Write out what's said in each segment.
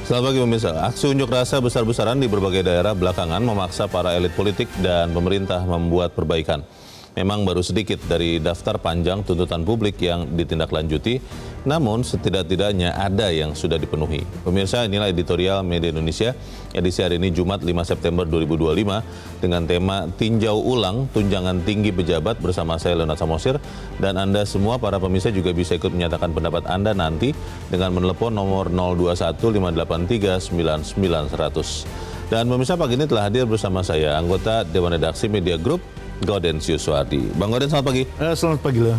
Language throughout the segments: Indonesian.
Selamat pagi pemirsa. Aksi unjuk rasa besar-besaran di berbagai daerah belakangan memaksa para elit politik dan pemerintah membuat perbaikan. Memang baru sedikit dari daftar panjang tuntutan publik yang ditindaklanjuti, namun setidak-tidaknya ada yang sudah dipenuhi. Pemirsa, inilah editorial Media Indonesia edisi hari ini Jumat 5 September 2025 dengan tema Tinjau Ulang Tunjangan Tinggi Pejabat bersama saya Leonard Samosir, dan Anda semua para pemirsa juga bisa ikut menyatakan pendapat Anda nanti dengan menelepon nomor 021-583-9900. Dan pemirsa, pagi ini telah hadir bersama saya anggota Dewan Redaksi Media Group Gaudentius Suhardi. Bang Gauden, selamat pagi. Selamat pagi loh.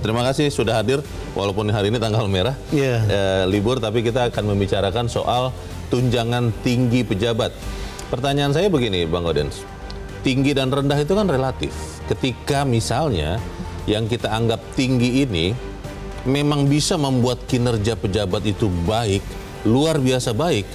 Terima kasih sudah hadir walaupun hari ini tanggal merah, libur, tapi kita akan membicarakan soal tunjangan tinggi pejabat. Pertanyaan saya begini, Bang Gauden, tinggi dan rendah itu kan relatif. Ketika misalnya yang kita anggap tinggi ini memang bisa membuat kinerja pejabat itu baik, luar biasa baik,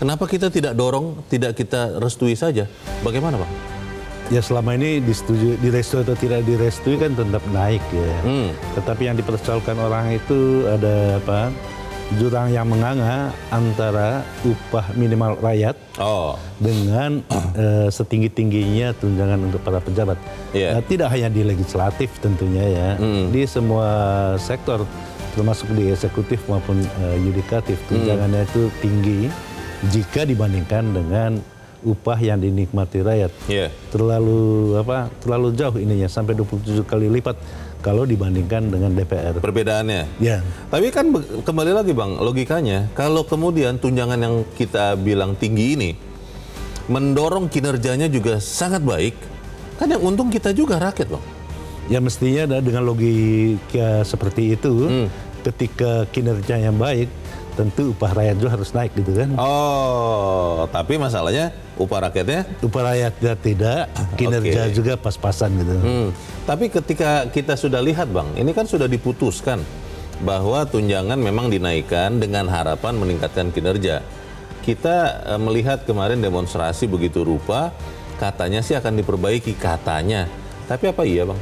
kenapa kita tidak dorong, tidak kita restui saja? Bagaimana, Bang? Ya, selama ini direstui atau tidak direstui kan tetap naik ya. Tetapi yang dipersoalkan orang itu ada jurang yang menganga antara upah minimal rakyat dengan setinggi-tingginya tunjangan untuk para pejabat. Tidak hanya di legislatif tentunya ya, di semua sektor termasuk di eksekutif maupun yudikatif tunjangannya itu tinggi jika dibandingkan dengan upah yang dinikmati rakyat. Terlalu jauh ininya, sampai 27 kali lipat kalau dibandingkan dengan DPR. Perbedaannya. Tapi kan kembali lagi, Bang, logikanya kalau kemudian tunjangan yang kita bilang tinggi ini mendorong kinerjanya juga sangat baik, kan yang untung kita juga rakyat, Bang. Ya, mestinya dengan logika seperti itu, ketika kinerja yang baik, tentu upah rakyat juga harus naik gitu kan. Tapi masalahnya upah rakyatnya? Upah rakyatnya tidak, kinerja juga pas-pasan gitu. Tapi ketika kita sudah lihat, Bang, ini kan sudah diputuskan bahwa tunjangan memang dinaikkan dengan harapan meningkatkan kinerja. Kita melihat kemarin demonstrasi begitu rupa, katanya sih akan diperbaiki, katanya. Tapi apa iya, Bang?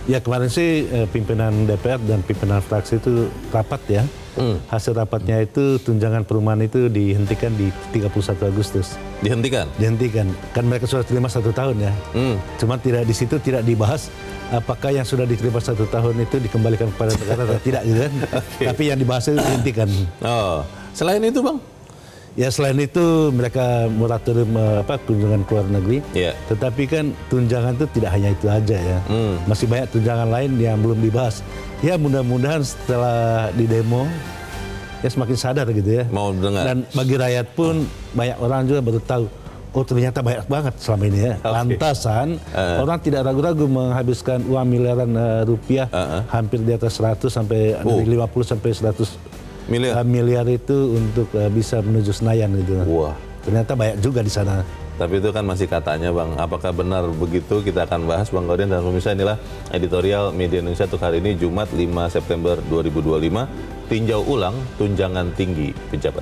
Ya, kemarin sih pimpinan DPR dan pimpinan fraksi itu rapat ya. Hasil rapatnya itu tunjangan perumahan itu dihentikan di 31 Agustus. Dihentikan? Dihentikan. Kan mereka sudah terima 1 tahun ya. Cuma tidak di situ tidak dibahas apakah yang sudah diterima 1 tahun itu dikembalikan kepada negara atau tidak gitu kan. Tapi yang dibahas itu dihentikan. Selain itu, Bang? Ya, selain itu mereka moratorium kunjungan ke luar negeri. Tetapi kan tunjangan itu tidak hanya itu aja ya. Masih banyak tunjangan lain yang belum dibahas. Ya, mudah-mudahan setelah di demo ya semakin sadar gitu ya. Mau dengar. Dan bagi rakyat pun banyak orang juga baru tahu, oh ternyata banyak banget selama ini ya. Lantasan orang tidak ragu-ragu menghabiskan uang miliaran rupiah, hampir di atas 100 sampai 50 sampai 100 miliar itu untuk bisa menuju Senayan gitu. Wah, ternyata banyak juga di sana. Tapi itu kan masih katanya, Bang. Apakah benar begitu? Kita akan bahas, Bang Gauden, dan pemirsa, inilah editorial Media Indonesia untuk hari ini Jumat 5 September 2025. Tinjau ulang tunjangan tinggi pejabat.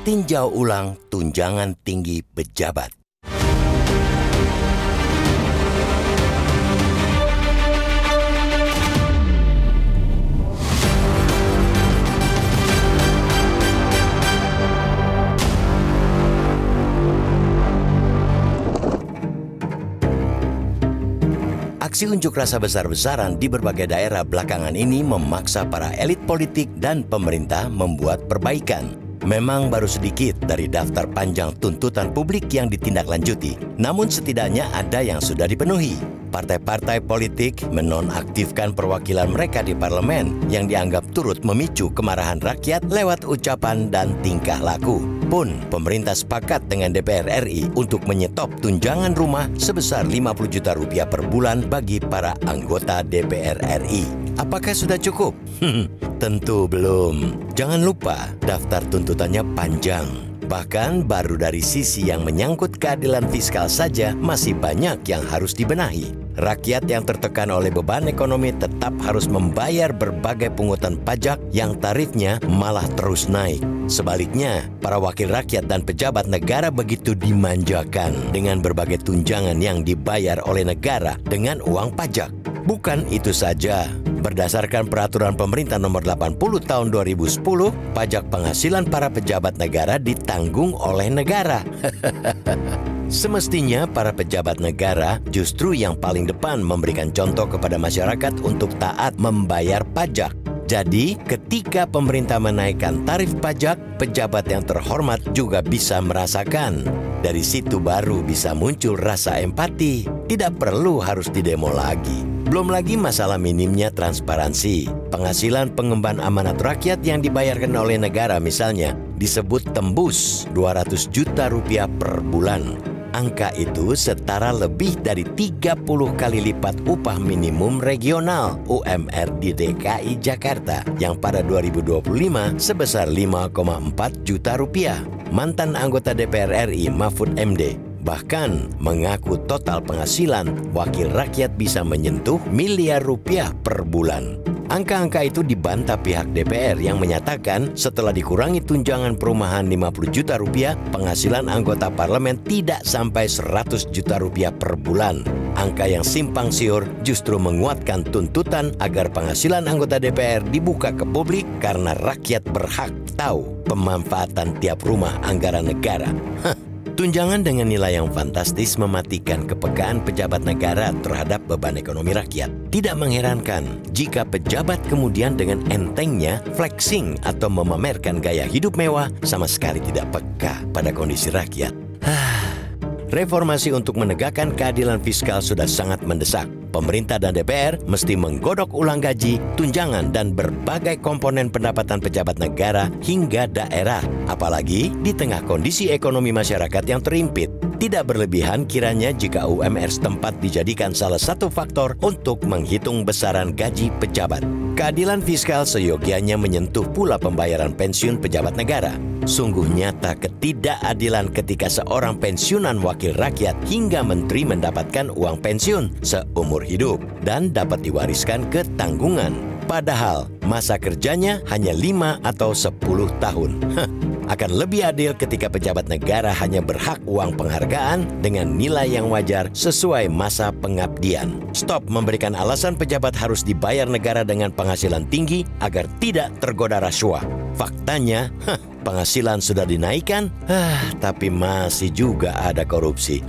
Tinjau ulang tunjangan tinggi pejabat. Aksi unjuk rasa besar-besaran di berbagai daerah belakangan ini memaksa para elit politik dan pemerintah membuat perbaikan. Memang baru sedikit dari daftar panjang tuntutan publik yang ditindaklanjuti, namun setidaknya ada yang sudah dipenuhi. Partai-partai politik menonaktifkan perwakilan mereka di parlemen yang dianggap turut memicu kemarahan rakyat lewat ucapan dan tingkah laku. Pun pemerintah sepakat dengan DPR RI untuk menyetop tunjangan rumah sebesar 50 juta rupiah per bulan bagi para anggota DPR RI. Apakah sudah cukup? Tentu belum. Jangan lupa, daftar tuntutannya panjang. Bahkan baru dari sisi yang menyangkut keadilan fiskal saja masih banyak yang harus dibenahi. rakyat yang tertekan oleh beban ekonomi tetap harus membayar berbagai pungutan pajak yang tarifnya malah terus naik. Sebaliknya, para wakil rakyat dan pejabat negara begitu dimanjakan dengan berbagai tunjangan yang dibayar oleh negara dengan uang pajak. Bukan itu saja, berdasarkan peraturan pemerintah nomor 80 tahun 2010, pajak penghasilan para pejabat negara ditanggung oleh negara. Semestinya para pejabat negara justru yang paling depan memberikan contoh kepada masyarakat untuk taat membayar pajak. Jadi, ketika pemerintah menaikkan tarif pajak, pejabat yang terhormat juga bisa merasakan. Dari situ baru bisa muncul rasa empati. Tidak perlu harus didemo lagi. Belum lagi masalah minimnya transparansi. Penghasilan pengemban amanat rakyat yang dibayarkan oleh negara misalnya disebut tembus 200 juta rupiah per bulan. Angka itu setara lebih dari 30 kali lipat upah minimum regional UMR di DKI Jakarta yang pada 2025 sebesar 5,4 juta rupiah. Mantan anggota DPR RI Mahfud MD bahkan mengaku total penghasilan wakil rakyat bisa menyentuh miliar rupiah per bulan. Angka-angka itu dibantah pihak DPR yang menyatakan setelah dikurangi tunjangan perumahan 50 juta rupiah, penghasilan anggota parlemen tidak sampai 100 juta rupiah per bulan. Angka yang simpang siur justru menguatkan tuntutan agar penghasilan anggota DPR dibuka ke publik karena rakyat berhak tahu pemanfaatan tiap rumah anggaran negara. Tunjangan dengan nilai yang fantastis mematikan kepekaan pejabat negara terhadap beban ekonomi rakyat. Tidak mengherankan jika pejabat kemudian dengan entengnya flexing atau memamerkan gaya hidup mewah sama sekali tidak peka pada kondisi rakyat. Reformasi untuk menegakkan keadilan fiskal sudah sangat mendesak. Pemerintah dan DPR mesti menggodok ulang gaji, tunjangan, dan berbagai komponen pendapatan pejabat negara hingga daerah. Apalagi di tengah kondisi ekonomi masyarakat yang terimpit. Tidak berlebihan kiranya jika UMR setempat dijadikan salah satu faktor untuk menghitung besaran gaji pejabat. Keadilan fiskal seyogianya menyentuh pula pembayaran pensiun pejabat negara. Sungguh nyata ketidakadilan ketika seorang pensiunan wakil rakyat hingga menteri mendapatkan uang pensiun seumur hidup dan dapat diwariskan ke tanggungan. Padahal masa kerjanya hanya 5 atau 10 tahun. Akan lebih adil ketika pejabat negara hanya berhak uang penghargaan dengan nilai yang wajar sesuai masa pengabdian. Stop memberikan alasan pejabat harus dibayar negara dengan penghasilan tinggi agar tidak tergoda rasuah. Faktanya, penghasilan sudah dinaikkan, tapi masih juga ada korupsi.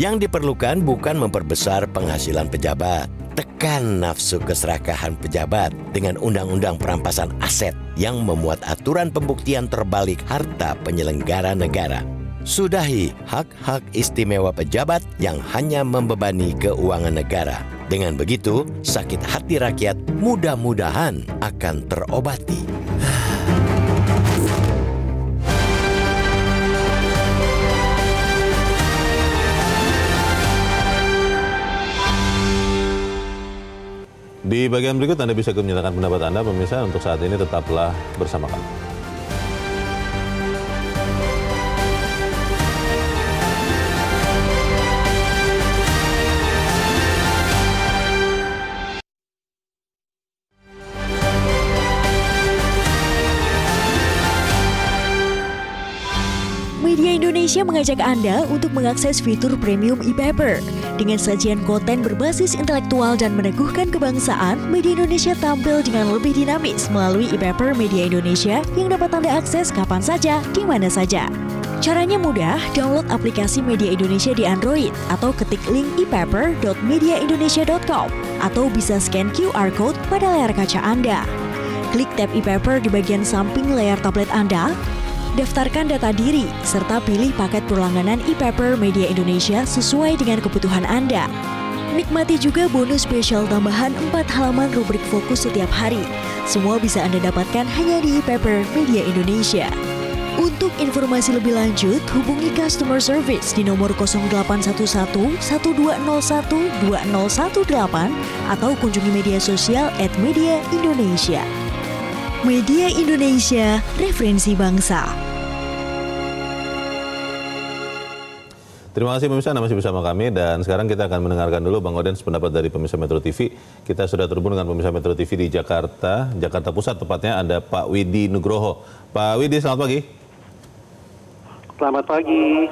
Yang diperlukan bukan memperbesar penghasilan pejabat. Tekan nafsu keserakahan pejabat dengan undang-undang perampasan aset yang memuat aturan pembuktian terbalik harta penyelenggara negara. Sudahi hak-hak istimewa pejabat yang hanya membebani keuangan negara. Dengan begitu, sakit hati rakyat mudah-mudahan akan terobati. Di bagian berikut Anda bisa menyatakan pendapat Anda, pemirsa. Untuk saat ini tetaplah bersama kami. Media Indonesia mengajak Anda untuk mengakses fitur premium e-paper. Dengan sajian konten berbasis intelektual dan meneguhkan kebangsaan, Media Indonesia tampil dengan lebih dinamis melalui e-paper Media Indonesia yang dapat Anda akses kapan saja, di mana saja. Caranya mudah, download aplikasi Media Indonesia di Android atau ketik link e-paper.mediaindonesia.com atau bisa scan QR code pada layar kaca Anda. Klik tab e-paper di bagian samping layar tablet Anda. Daftarkan data diri, serta pilih paket perlangganan e-paper Media Indonesia sesuai dengan kebutuhan Anda. Nikmati juga bonus spesial tambahan 4 halaman rubrik fokus setiap hari. Semua bisa Anda dapatkan hanya di e-paper Media Indonesia. Untuk informasi lebih lanjut, hubungi customer service di nomor 0811 1201 2018 atau kunjungi media sosial @mediaindonesia. Media Indonesia, referensi bangsa. Terima kasih pemirsa, Anda masih bersama kami dan sekarang kita akan mendengarkan dulu Bang Odens pendapat dari pemirsa Metro TV. Kita sudah terhubung dengan pemirsa Metro TV di Jakarta Pusat tepatnya ada Pak Widi Nugroho. Pak Widi, selamat pagi. Selamat pagi.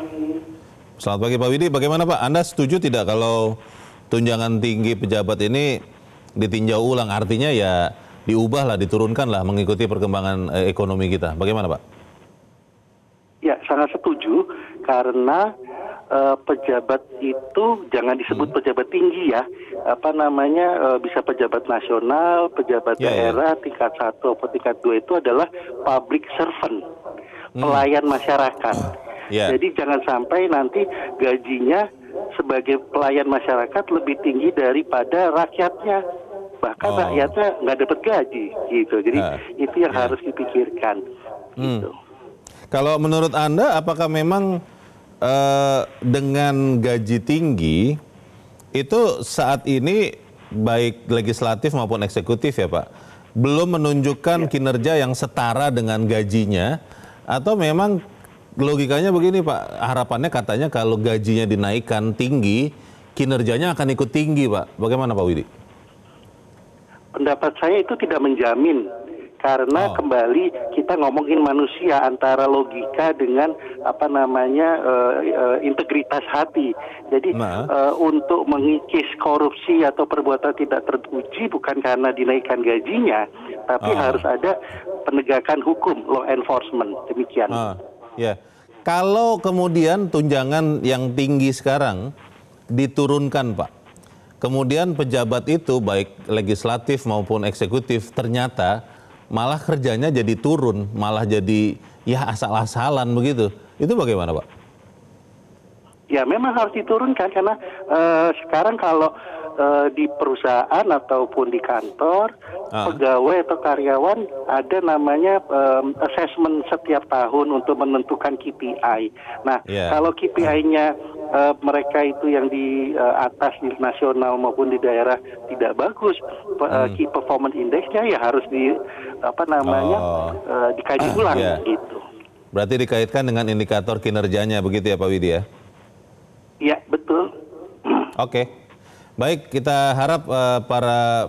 Selamat pagi Pak Widi, bagaimana Pak? Anda setuju tidak kalau tunjangan tinggi pejabat ini ditinjau ulang? Artinya ya diubahlah, diturunkanlah mengikuti perkembangan ekonomi kita. Bagaimana Pak? Ya, sangat setuju karena pejabat itu jangan disebut pejabat tinggi ya. Bisa pejabat nasional, pejabat daerah, tingkat 1 atau tingkat 2 itu adalah public servant, pelayan masyarakat. Jadi jangan sampai nanti gajinya sebagai pelayan masyarakat lebih tinggi daripada rakyatnya. Bahkan rakyatnya nggak dapat gaji gitu. Jadi itu yang harus dipikirkan. Gitu. Kalau menurut Anda, apakah memang dengan gaji tinggi itu saat ini baik legislatif maupun eksekutif ya Pak, belum menunjukkan kinerja yang setara dengan gajinya, atau memang logikanya begini Pak, harapannya katanya kalau gajinya dinaikkan tinggi, kinerjanya akan ikut tinggi Pak. Bagaimana Pak Widi? Pendapat saya itu tidak menjamin. Karena kembali kita ngomongin manusia, antara logika dengan integritas hati. Jadi untuk mengikis korupsi atau perbuatan tidak terpuji bukan karena dinaikkan gajinya, tapi harus ada penegakan hukum, law enforcement, demikian. Kalau kemudian tunjangan yang tinggi sekarang diturunkan Pak, kemudian pejabat itu baik legislatif maupun eksekutif ternyata malah kerjanya jadi turun, malah jadi ya asal-asalan begitu. Itu bagaimana Pak? Ya memang harus diturunkan karena sekarang kalau di perusahaan ataupun di kantor, pegawai atau karyawan ada namanya assessment setiap tahun untuk menentukan KPI. Nah kalau KPI-nya mereka itu yang di atas di nasional maupun di daerah tidak bagus, key performance index-nya ya harus dikaji ulang gitu. Berarti dikaitkan dengan indikator kinerjanya begitu ya Pak Widi ya? Iya, betul. Oke. Baik, kita harap para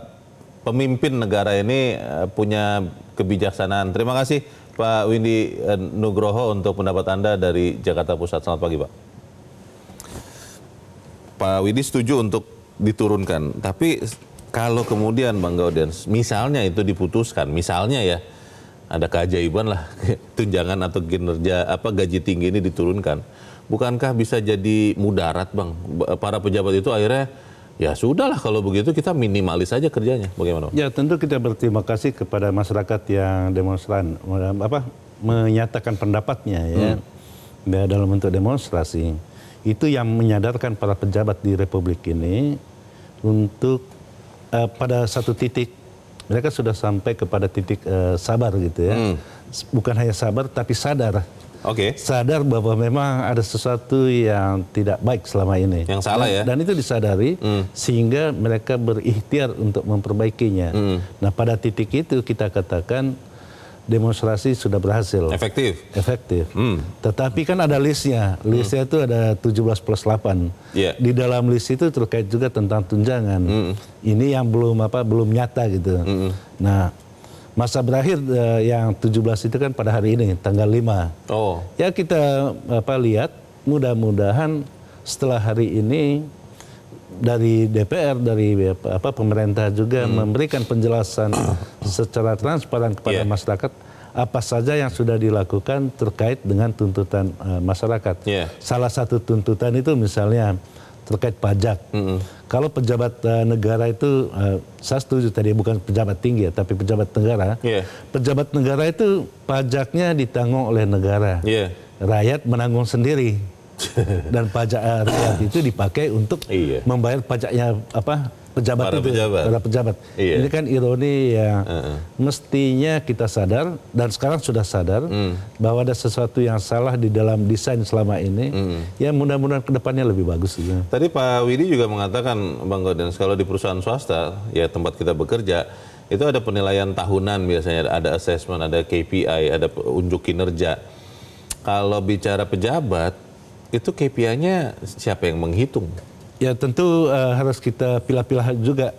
pemimpin negara ini punya kebijaksanaan. Terima kasih Pak Widi Nugroho untuk pendapat Anda dari Jakarta Pusat. Selamat pagi Pak. Pak Widi setuju untuk diturunkan, tapi kalau kemudian Bang Gaudens, misalnya itu diputuskan, misalnya ya ada keajaiban lah tunjangan atau kinerja gaji tinggi ini diturunkan, bukankah bisa jadi mudarat Bang? Para pejabat itu akhirnya ya sudahlah kalau begitu kita minimalis saja kerjanya, bagaimana? Ya tentu kita berterima kasih kepada masyarakat yang demonstran menyatakan pendapatnya ya dalam bentuk demonstrasi. Itu yang menyadarkan para pejabat di Republik ini untuk pada satu titik mereka sudah sampai kepada titik sabar gitu ya. Bukan hanya sabar tapi sadar. Sadar bahwa memang ada sesuatu yang tidak baik selama ini. Yang salah ya. Dan itu disadari sehingga mereka berikhtiar untuk memperbaikinya. Nah pada titik itu kita katakan demonstrasi sudah berhasil. Efektif. Tetapi kan ada listnya. Listnya itu ada 17+8. Di dalam list itu terkait juga tentang tunjangan. Ini yang belum nyata gitu. Nah, masa berakhir yang 17 itu kan pada hari ini tanggal 5. Ya kita lihat mudah-mudahan setelah hari ini dari DPR, dari pemerintah juga memberikan penjelasan secara transparan kepada masyarakat apa saja yang sudah dilakukan terkait dengan tuntutan masyarakat. Salah satu tuntutan itu misalnya terkait pajak. Kalau pejabat negara itu, saya setuju tadi bukan pejabat tinggi ya, tapi pejabat negara. Pejabat negara itu pajaknya ditanggung oleh negara. Rakyat menanggung sendiri. Dan pajak rakyat itu dipakai untuk membayar pajaknya pejabat itu, para pejabat. Ini kan ironi yang mestinya kita sadar dan sekarang sudah sadar bahwa ada sesuatu yang salah di dalam desain selama ini. Ya mudah-mudahan kedepannya lebih bagus. Tadi Pak Widi juga mengatakan Bang Gaudens, kalau di perusahaan swasta ya tempat kita bekerja itu ada penilaian tahunan biasanya, ada assessment, ada KPI, ada unjuk kinerja. Kalau bicara pejabat itu KPI-nya siapa yang menghitung? Ya tentu harus kita pilah-pilah juga.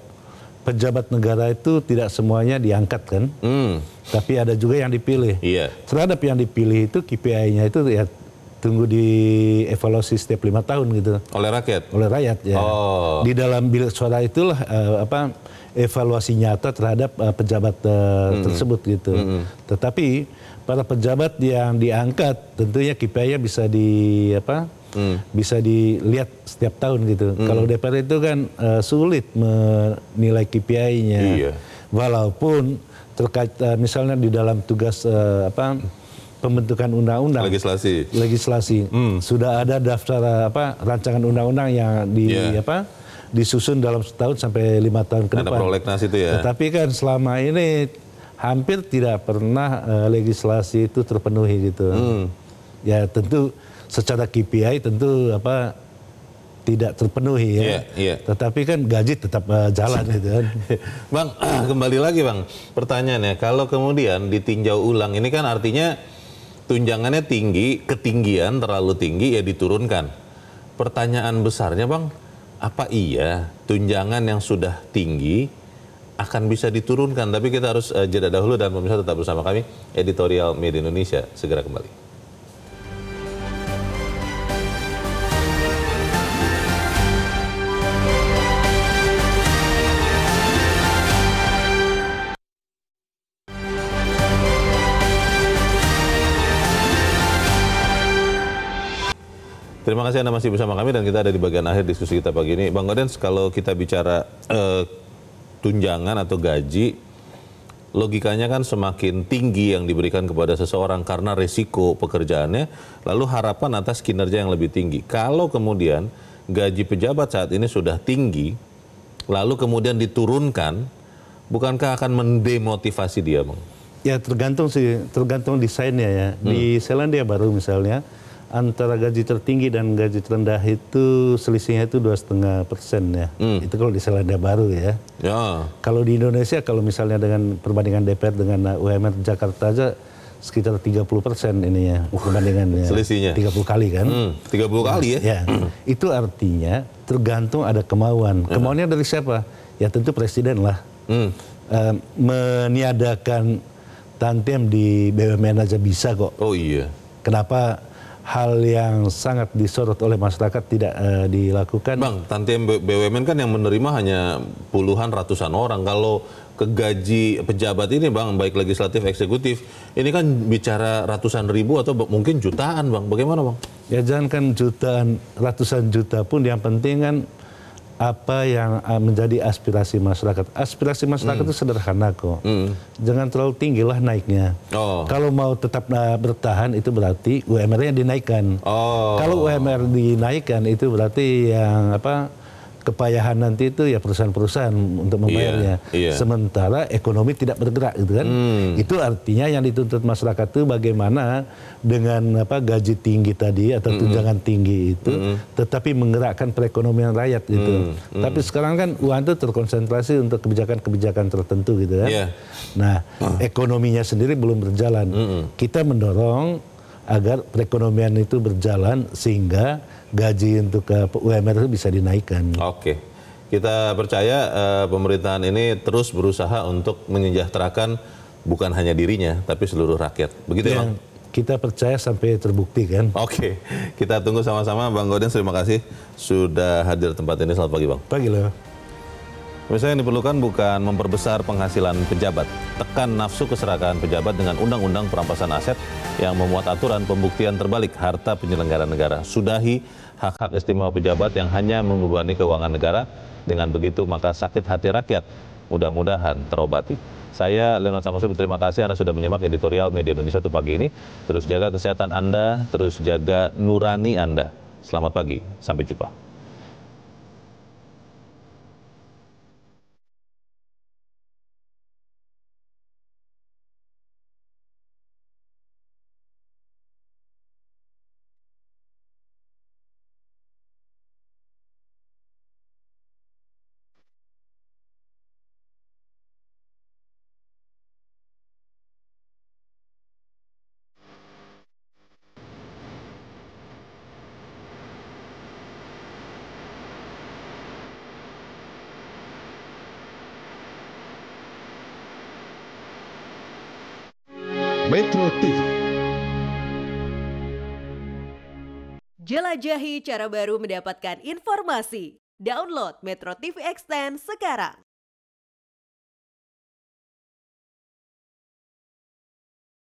Pejabat negara itu tidak semuanya diangkat kan, tapi ada juga yang dipilih. Iya. Terhadap yang dipilih itu KPI-nya itu ya tunggu dievaluasi setiap 5 tahun gitu. Oleh rakyat? Oleh rakyat ya. Oh. Di dalam bilik suara itulah evaluasi nyata terhadap pejabat tersebut gitu. Tetapi para pejabat yang diangkat tentunya KPI-nya bisa dilihat setiap tahun gitu. Kalau DPR itu kan sulit menilai KPI-nya. Iya. Walaupun terkait misalnya di dalam tugas pembentukan undang-undang, legislasi sudah ada daftar rancangan undang-undang yang disusun dalam setahun sampai 5 tahun ke depan. Ada prolegnas itu ya. Tetapi kan selama ini hampir tidak pernah legislasi itu terpenuhi gitu. Ya tentu secara KPI tentu tidak terpenuhi ya. Iya. Tetapi kan gaji tetap jalan gitu kan. Bang, kembali lagi Bang. Pertanyaannya, kalau kemudian ditinjau ulang, ini kan artinya tunjangannya tinggi, ketinggian terlalu tinggi ya diturunkan. Pertanyaan besarnya Bang, apa iya tunjangan yang sudah tinggi akan bisa diturunkan? Tapi kita harus jeda dahulu dan pemirsa tetap bersama kami. Editorial Media Indonesia segera kembali. Terima kasih Anda masih bersama kami dan kita ada di bagian akhir diskusi kita pagi ini. Bang Gaudens, kalau kita bicara tunjangan atau gaji, logikanya kan semakin tinggi yang diberikan kepada seseorang karena resiko pekerjaannya, lalu harapan atas kinerja yang lebih tinggi. Kalau kemudian gaji pejabat saat ini sudah tinggi, lalu kemudian diturunkan, bukankah akan mendemotivasi dia, Bang? Ya tergantung desainnya ya. Di Selandia Baru misalnya, antara gaji tertinggi dan gaji terendah itu selisihnya itu 2,5% ya. Itu kalau di Selandia Baru ya. Kalau di Indonesia, kalau misalnya dengan perbandingan DPR dengan UMR Jakarta aja sekitar 30% ini ya perbandingannya. Selisihnya 30 kali kan. 30 kali ya. Itu artinya tergantung ada kemauan. Kemauannya dari siapa? Ya tentu presiden lah. Meniadakan tantiem di BUMN aja bisa kok. Oh iya. Kenapa hal yang sangat disorot oleh masyarakat tidak dilakukan? Bang, tantiem BUMN kan yang menerima hanya puluhan ratusan orang. Kalau ke gaji pejabat ini Bang, baik legislatif, eksekutif, ini kan bicara ratusan ribu atau mungkin jutaan Bang. Bagaimana Bang? Ya jangan kan jutaan, ratusan juta pun yang penting kan apa yang menjadi aspirasi masyarakat. Aspirasi masyarakat itu sederhana kok. Jangan terlalu tinggi lah naiknya. Kalau mau tetap bertahan itu berarti UMR-nya dinaikkan. Kalau UMR dinaikkan itu berarti yang kepayahan nanti itu ya perusahaan-perusahaan untuk membayarnya. Sementara ekonomi tidak bergerak gitu kan. Itu artinya yang dituntut masyarakat itu bagaimana dengan gaji tinggi tadi atau tunjangan tinggi itu tetapi menggerakkan perekonomian rakyat gitu. Tapi sekarang kan uang itu terkonsentrasi untuk kebijakan-kebijakan tertentu gitu kan. Nah, ekonominya sendiri belum berjalan. Kita mendorong agar perekonomian itu berjalan sehingga gaji untuk UMR itu bisa dinaikkan. Oke, kita percaya pemerintahan ini terus berusaha untuk menyejahterakan bukan hanya dirinya, tapi seluruh rakyat. Begitu ya, Bang? Kita percaya sampai terbukti kan. Oke, kita tunggu sama-sama. Bang Gaudens, terima kasih sudah hadir di tempat ini. Selamat pagi, Bang. Pagi loh. Misalnya yang diperlukan bukan memperbesar penghasilan pejabat, tekan nafsu keserakahan pejabat dengan undang-undang perampasan aset yang memuat aturan pembuktian terbalik harta penyelenggara negara. Sudahi hak-hak istimewa pejabat yang hanya membebani keuangan negara. Dengan begitu maka sakit hati rakyat mudah-mudahan terobati. Saya Leonard Samusi berterima kasih Anda sudah menyimak editorial Media Indonesia untuk pagi ini. Terus jaga kesehatan Anda, terus jaga nurani Anda. Selamat pagi, sampai jumpa. Metro TV. Jelajahi cara baru mendapatkan informasi. Download Metro TV Extend sekarang.